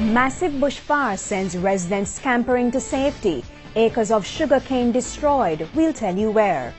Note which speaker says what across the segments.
Speaker 1: Massive bushfire sends residents scampering to safety. Acres of sugarcane destroyed. We'll tell you where.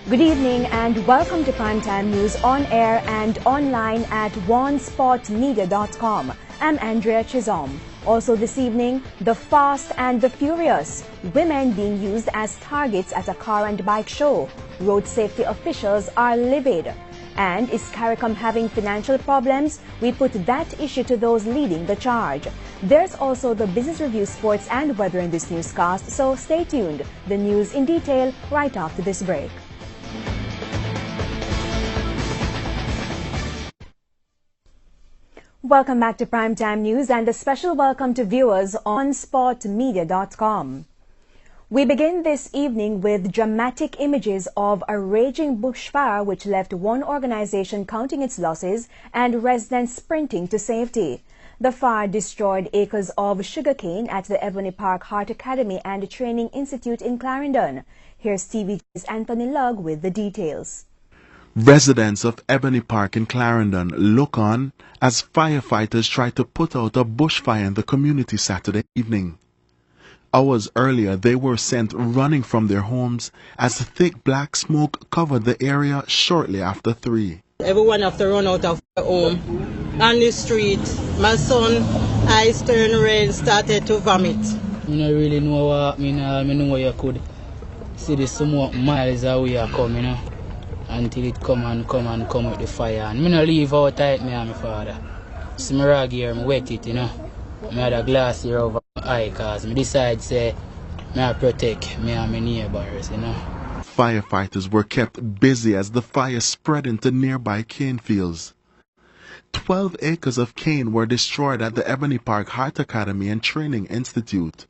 Speaker 1: Good evening and welcome to Primetime News on air and online at onesportmedia.com. I'm Andrea Chisholm. Also this evening, the Fast and the Furious. Women being used as targets at a car and bike show. Road safety officials are livid. And is CARICOM having financial problems? We put that issue to those leading the charge. There's also the business review, sports and weather in this newscast, so stay tuned. The news in detail right after this break. Welcome back to Primetime News and a special welcome to viewers on sportmedia.com. We begin this evening with dramatic images of a raging bushfire which left one organization counting its losses and residents sprinting to safety. The fire destroyed acres of sugarcane at the Ebony Park Heart Academy and Training Institute in Clarendon. Here's TVJ's Anthony Lugg with the details.
Speaker 2: Residents of Ebony Park in Clarendon look on as firefighters try to put out a bushfire in the community Saturday evening. Hours earlier, they were sent running from their homes as thick black smoke covered the area shortly after 3.
Speaker 3: Everyone have to run out of their home. On the street, my son, eyes turned red, started to vomit.
Speaker 4: I don't really know what I know you could see this somewhat miles away coming, until it come with the fire. And I don't leave out tight, me and my father. So my rag here, I wet it, I had a glass here over my eye, because I decide say, I protect me and my neighbors,
Speaker 2: Firefighters were kept busy as the fire spread into nearby cane fields. 12 acres of cane were destroyed at the Ebony Park Heart Academy and Training Institute.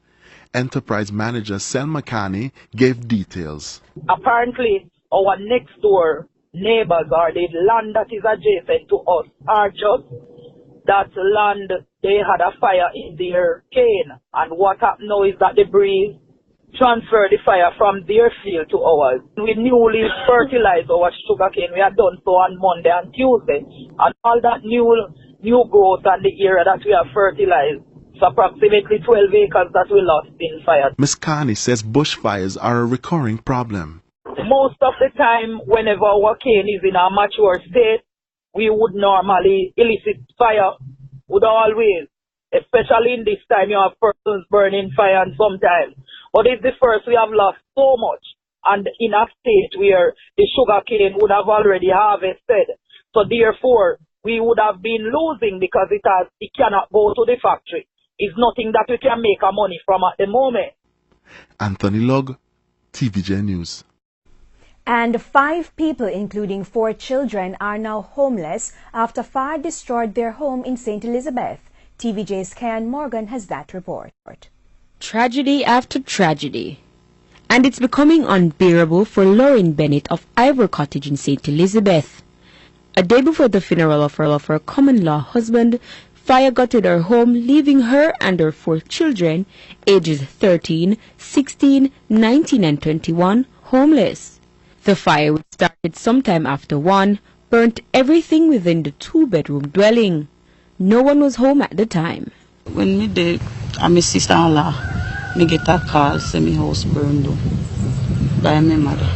Speaker 2: Enterprise manager Selma Kani gave details.
Speaker 5: Apparently, our next door neighbors or the land that is adjacent to us are just that land. They had a fire in their cane, and what happened now is that the breeze transferred the fire from their field to ours. We newly fertilized our sugarcane. We had done so on Monday and Tuesday, and all that new growth and the area that we have fertilized, it's approximately 12 acres that we lost in fire.
Speaker 2: Ms. Kani says bushfires are a recurring problem.
Speaker 5: Most of the time, whenever our cane is in a mature state, we would normally elicit fire, would always, especially in this time, you have persons burning fire and sometimes. But it's the first we have lost so much, and in a state where the sugar cane would have already harvested. So therefore, we would have been losing because it cannot go to the factory. It's nothing that we can make our money from at the moment.
Speaker 2: Anthony Lugg, TVJ News.
Speaker 1: And 5 people, including 4 children, are now homeless after fire destroyed their home in St. Elizabeth. TVJ's Karen Morgan has that report.
Speaker 6: Tragedy after tragedy. And it's becoming unbearable for Lauren Bennett of Ivor Cottage in St. Elizabeth. A day before the funeral of her common-law husband, fire gutted her home, leaving her and her 4 children, ages 13, 16, 19 and 21, homeless. The fire, which started sometime after 1, burnt everything within the 2-bedroom dwelling. No one was home at the time.
Speaker 3: When me did, my sister-in-law, me get a call, say my house burned down by my mother.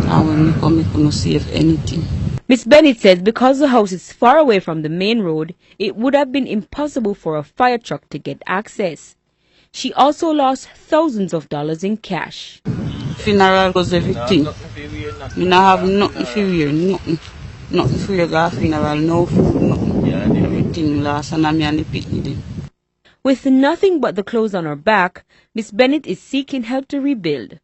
Speaker 3: And when me come, me couldn't save anything.
Speaker 6: Miss Bennett says because the house is far away from the main road, it would have been impossible for a fire truck to get access. She also lost thousands of dollars in cash.
Speaker 3: Funeral was everything. Me not have nothing for wear, nothing for your funeral, no food, nothing. Everything lost, and me and the picnic.
Speaker 6: With nothing but the clothes on her back, Miss Bennett is seeking help to rebuild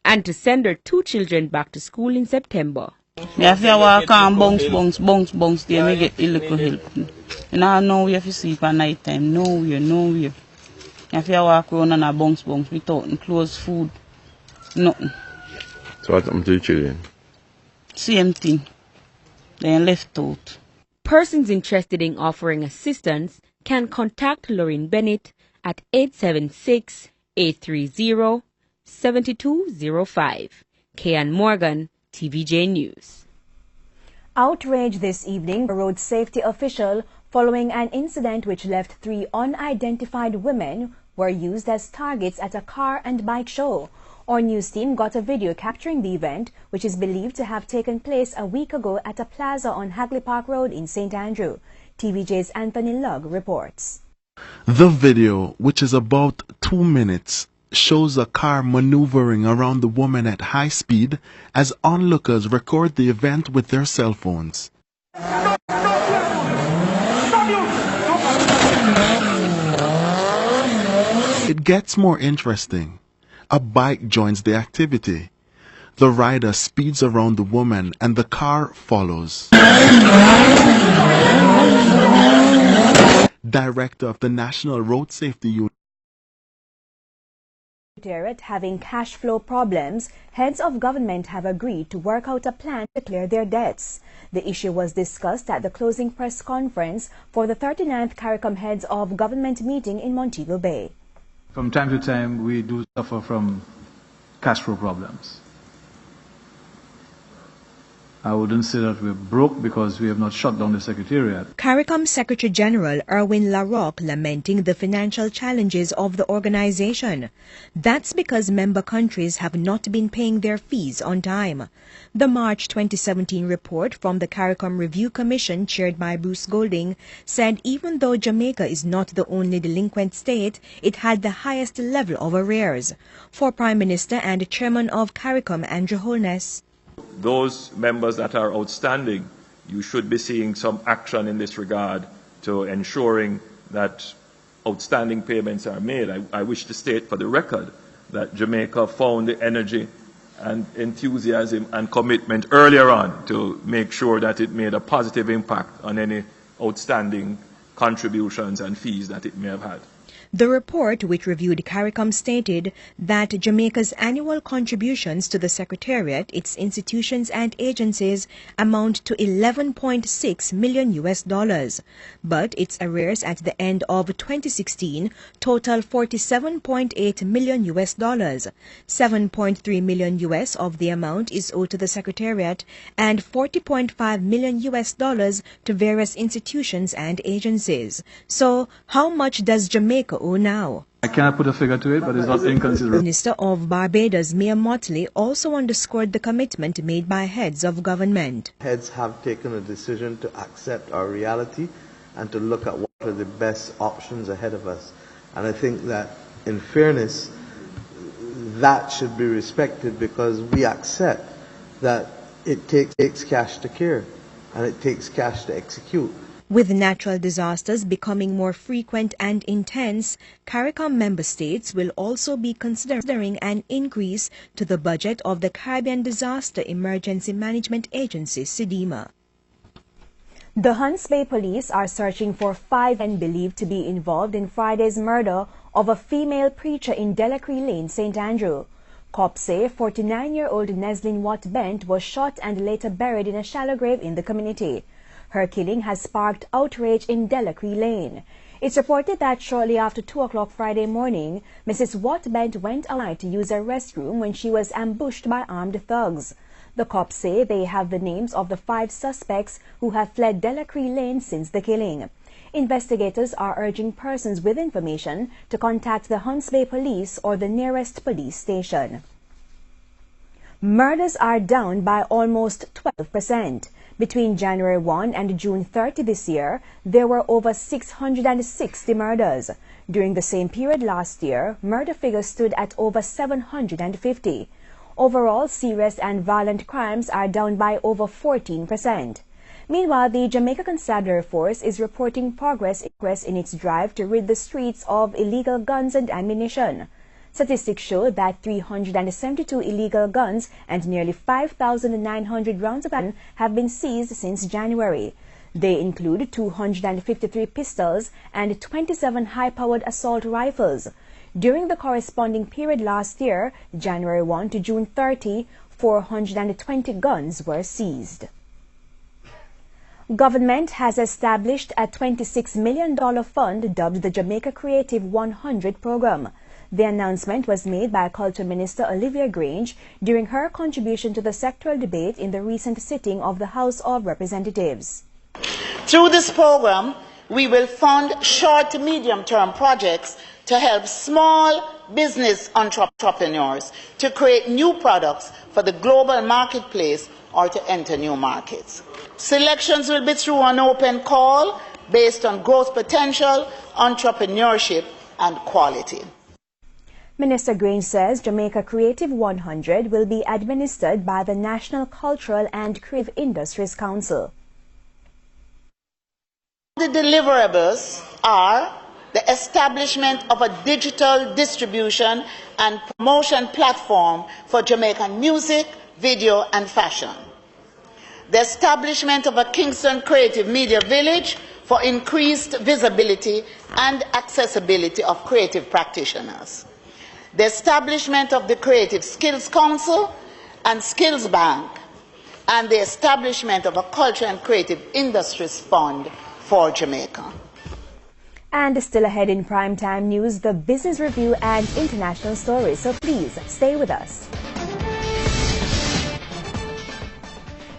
Speaker 6: and to send her 2 children back to school in September.
Speaker 3: Me have to walk and bounce, there me get a little help. And I know we have to sleep at night time, nowhere. You have to walk around and bounce without clothes, food, nothing.
Speaker 7: So what happened to the children?
Speaker 3: Same thing. They left out.
Speaker 6: Persons interested in offering assistance can contact Lauren Bennett at 876-830-7205. Kayan Morgan, TVJ News.
Speaker 1: Outrage this evening, a road safety official, following an incident which left 3 unidentified women were used as targets at a car and bike show. Our news team got a video capturing the event, which is believed to have taken place a week ago at a plaza on Hagley Park Road in St. Andrew. TVJ's Anthony Lugg reports.
Speaker 2: The video, which is about 2 minutes, shows a car maneuvering around the woman at high speed as onlookers record the event with their cell phones. It gets more interesting. A bike joins the activity. The rider speeds around the woman and the car follows. Director of the National Road Safety Unit.
Speaker 1: Having cash flow problems, heads of government have agreed to work out a plan to clear their debts. The issue was discussed at the closing press conference for the 39th CARICOM Heads of Government meeting in Montego Bay.
Speaker 8: From time to time, we do suffer from cash flow problems. I wouldn't say that we're broke because we have not shut down the Secretariat.
Speaker 1: CARICOM Secretary General Erwin LaRocque lamenting the financial challenges of the organization. That's because member countries have not been paying their fees on time. The March 2017 report from the CARICOM Review Commission, chaired by Bruce Golding, said even though Jamaica is not the only delinquent state, it had the highest level of arrears. For Prime Minister and Chairman of CARICOM, Andrew Holness,
Speaker 9: those members that are outstanding, you should be seeing some action in this regard to ensuring that outstanding payments are made. I wish to state for the record that Jamaica found the energy and enthusiasm and commitment earlier on to make sure that it made a positive impact on any outstanding contributions and fees that it may have had.
Speaker 1: The report, which reviewed CARICOM, stated that Jamaica's annual contributions to the Secretariat, its institutions and agencies amount to $11.6 million, but its arrears at the end of 2016 total $47.8 million. $7.3 million of the amount is owed to the Secretariat and $40.5 million to various institutions and agencies. So, how much does Jamaica owe now?
Speaker 8: I cannot put a figure to it, but it's not inconsiderable.
Speaker 1: Minister of Barbados, Mia Motley, also underscored the commitment made by heads of government.
Speaker 10: Heads have taken a decision to accept our reality and to look at what are the best options ahead of us. And I think that, in fairness, that should be respected because we accept that it takes cash to care and it takes cash to execute.
Speaker 1: With natural disasters becoming more frequent and intense, CARICOM member states will also be considering an increase to the budget of the Caribbean Disaster Emergency Management Agency, CDEMA. The Hunts Bay Police are searching for 5 men believed to be involved in Friday's murder of a female preacher in Delacree Lane, St. Andrew. Cops say 49-year-old Neslin Watt Bent was shot and later buried in a shallow grave in the community. Her killing has sparked outrage in Delacree Lane. It's reported that shortly after 2 o'clock Friday morning, Mrs. Watt Bent went outside to use a restroom when she was ambushed by armed thugs. The cops say they have the names of the 5 suspects who have fled Delacree Lane since the killing. Investigators are urging persons with information to contact the Hunts Bay Police or the nearest police station. Murders are down by almost 12%. Between January 1 and June 30 this year, there were over 660 murders. During the same period last year, murder figures stood at over 750. Overall, serious and violent crimes are down by over 14%. Meanwhile, the Jamaica Constabulary Force is reporting progress in its drive to rid the streets of illegal guns and ammunition. Statistics show that 372 illegal guns and nearly 5,900 rounds of ammunition have been seized since January. They include 253 pistols and 27 high-powered assault rifles. During the corresponding period last year, January 1 to June 30, 420 guns were seized. Government has established a $26 million fund dubbed the Jamaica Creative 100 program. The announcement was made by Culture Minister Olivia Grange during her contribution to the sectoral debate in the recent sitting of the House of Representatives.
Speaker 11: Through this program, we will fund short to medium-term projects to help small business entrepreneurs to create new products for the global marketplace or to enter new markets. Selections will be through an open call based on growth potential, entrepreneurship, and quality.
Speaker 1: Minister Grange says Jamaica Creative 100 will be administered by the National Cultural and Creative Industries Council.
Speaker 11: The deliverables are the establishment of a digital distribution and promotion platform for Jamaican music, video, and fashion. The establishment of a Kingston Creative Media Village for increased visibility and accessibility of creative practitioners. The establishment of the Creative Skills Council and Skills Bank, and the establishment of a Culture and Creative Industries Fund for Jamaica.
Speaker 1: And still ahead in primetime news, the business review and international stories. So please stay with us.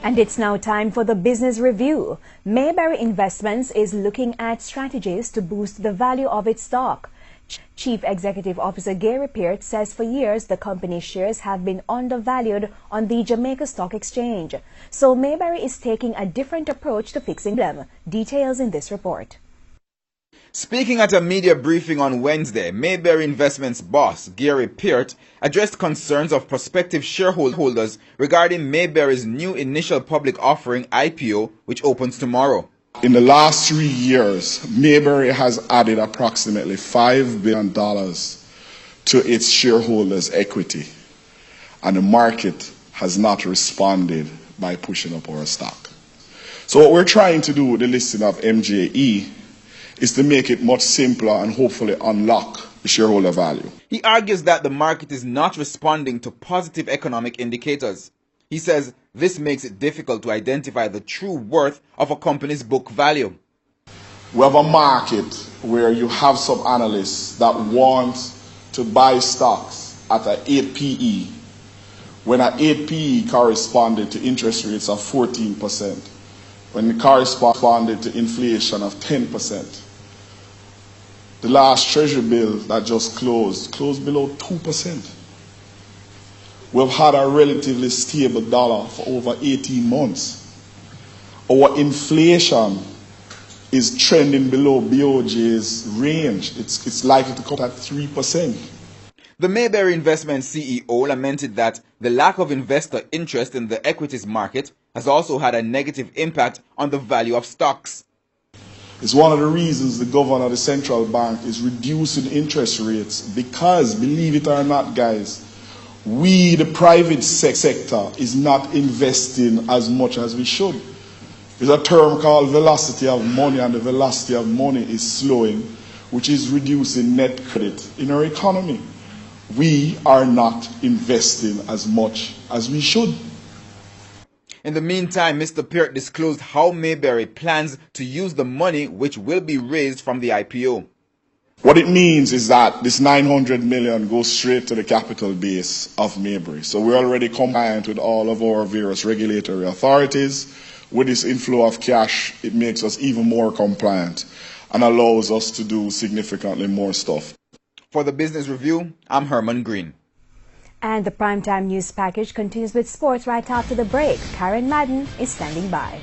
Speaker 1: And it's now time for the business review. Mayberry Investments is looking at strategies to boost the value of its stock. Chief Executive Officer Gary Peart says for years the company's shares have been undervalued on the Jamaica Stock Exchange. So Mayberry is taking a different approach to fixing them. Details in this report.
Speaker 12: Speaking at a media briefing on Wednesday, Mayberry Investments boss Gary Peart addressed concerns of prospective shareholders regarding Mayberry's new initial public offering IPO, which opens tomorrow.
Speaker 13: In the last 3 years, Mayberry has added approximately $5 billion to its shareholders' equity, and the market has not responded by pushing up our stock. So what we're trying to do with the listing of MJE is to make it much simpler and hopefully unlock the shareholder value.
Speaker 12: He argues that the market is not responding to positive economic indicators. He says this makes it difficult to identify the true worth of a company's book value.
Speaker 13: We have a market where you have some analysts that want to buy stocks at an 8 PE, when an 8 PE corresponded to interest rates of 14%, when it corresponded to inflation of 10%. The last treasury bill that just closed below 2%. We've had a relatively stable dollar for over 18 months. Our inflation is trending below BOJ's range. It's likely to cut at 3%.
Speaker 12: The Mayberry Investment CEO lamented that the lack of investor interest in the equities market has also had a negative impact on the value of stocks.
Speaker 13: It's one of the reasons the governor of the central bank is reducing interest rates because, believe it or not, guys, we, the private sector, is not investing as much as we should. There's a term called velocity of money, and the velocity of money is slowing, which is reducing net credit in our economy. We are not investing as much as we should.
Speaker 12: In the meantime, Mr. Peart disclosed how Mayberry plans to use the money which will be raised from the IPO.
Speaker 13: What it means is that this $900 million goes straight to the capital base of Mayberry. So we're already compliant with all of our various regulatory authorities. With this inflow of cash, it makes us even more compliant and allows us to do significantly more stuff.
Speaker 12: For the Business Review, I'm Herman Green.
Speaker 1: And the primetime news package continues with sports right after the break. Karen Madden is standing by.